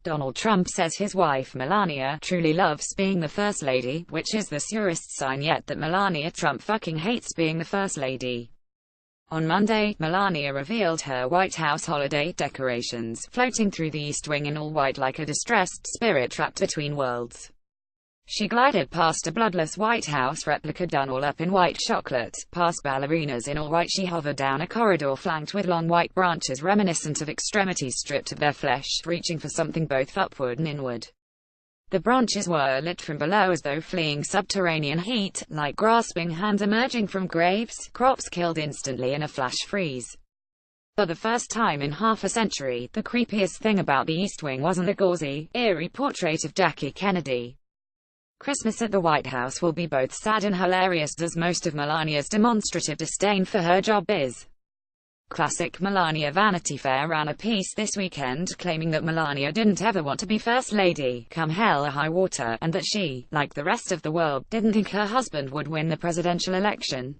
Donald Trump says his wife Melania truly loves being the First Lady, which is the surest sign yet that Melania Trump fucking hates being the First Lady. On Monday, Melania revealed her White House holiday decorations, floating through the East Wing in all white like a distressed spirit trapped between worlds. She glided past a bloodless White House replica done all up in white chocolate, past ballerinas in all white. She hovered down a corridor flanked with long white branches reminiscent of extremities stripped of their flesh, reaching for something both upward and inward. The branches were lit from below as though fleeing subterranean heat, like grasping hands emerging from graves, crops killed instantly in a flash freeze. For the first time in half a century, the creepiest thing about the East Wing wasn't the gauzy, eerie portrait of Jackie Kennedy. Christmas at the White House will be both sad and hilarious, as most of Melania's demonstrative disdain for her job is. Classic Melania. Vanity Fair ran a piece this weekend claiming that Melania didn't ever want to be First Lady, come hell or high water, and that she, like the rest of the world, didn't think her husband would win the presidential election.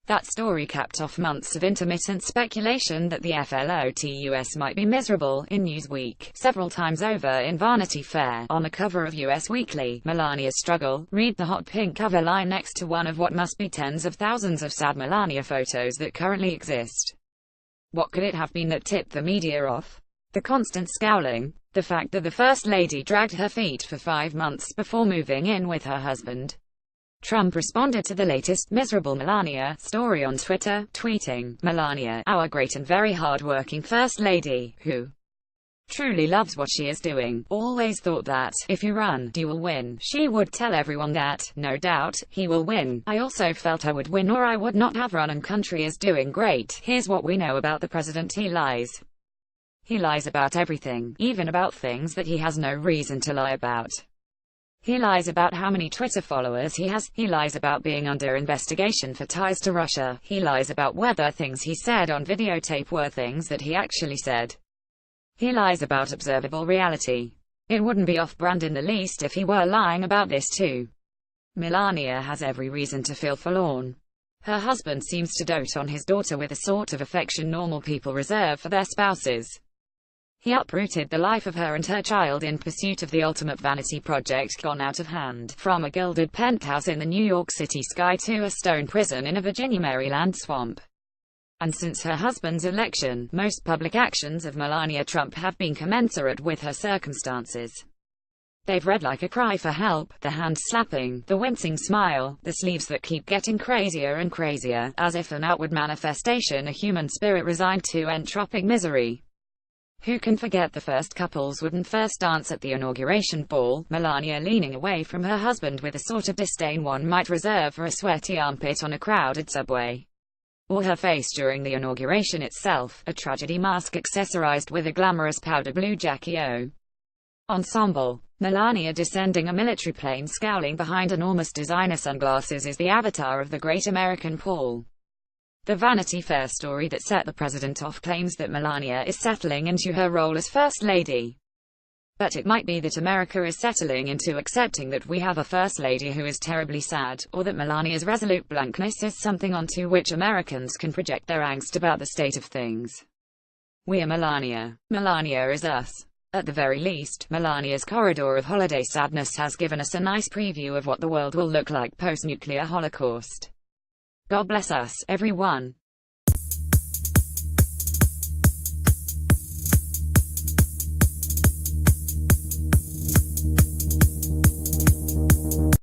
That story capped off months of intermittent speculation that the FLOTUS might be miserable. In Newsweek, several times over in Vanity Fair, on the cover of US Weekly, Melania's struggle, read the hot pink cover line next to one of what must be tens of thousands of sad Melania photos that currently exist. What could it have been that tipped the media off? The constant scowling, the fact that the First Lady dragged her feet for 5 months before moving in with her husband. Trump responded to the latest miserable Melania story on Twitter, tweeting, "Melania, our great and very hard-working First Lady, who truly loves what she is doing, always thought that, if you run, you will win. She would tell everyone that, no doubt, he will win. I also felt I would win or I would not have run, and country is doing great. Here's what we know about the president: he lies. He lies about everything, even about things that he has no reason to lie about. He lies about how many Twitter followers he has. He lies about being under investigation for ties to Russia. He lies about whether things he said on videotape were things that he actually said. He lies about observable reality. It wouldn't be off-brand in the least if he were lying about this too." Melania has every reason to feel forlorn. Her husband seems to dote on his daughter with a sort of affection normal people reserve for their spouses. He uprooted the life of her and her child in pursuit of the ultimate vanity project gone out of hand, from a gilded penthouse in the New York City sky to a stone prison in a Virginia Maryland swamp. And since her husband's election, most public actions of Melania Trump have been commensurate with her circumstances. They've read like a cry for help, the hand-slapping, the wincing smile, the sleeves that keep getting crazier and crazier, as if an outward manifestation, a human spirit resigned to entropic misery. Who can forget the first couple's wooden first dance at the inauguration ball, Melania leaning away from her husband with a sort of disdain one might reserve for a sweaty armpit on a crowded subway. Or her face during the inauguration itself, a tragedy mask accessorized with a glamorous powder blue Jackie O ensemble. Melania descending a military plane scowling behind enormous designer sunglasses is the avatar of the Great American Pall. The Vanity Fair story that set the president off claims that Melania is settling into her role as First Lady. But it might be that America is settling into accepting that we have a First Lady who is terribly sad, or that Melania's resolute blankness is something onto which Americans can project their angst about the state of things. We are Melania. Melania is us. At the very least, Melania's corridor of holiday sadness has given us a nice preview of what the world will look like post-nuclear holocaust. God bless us, everyone.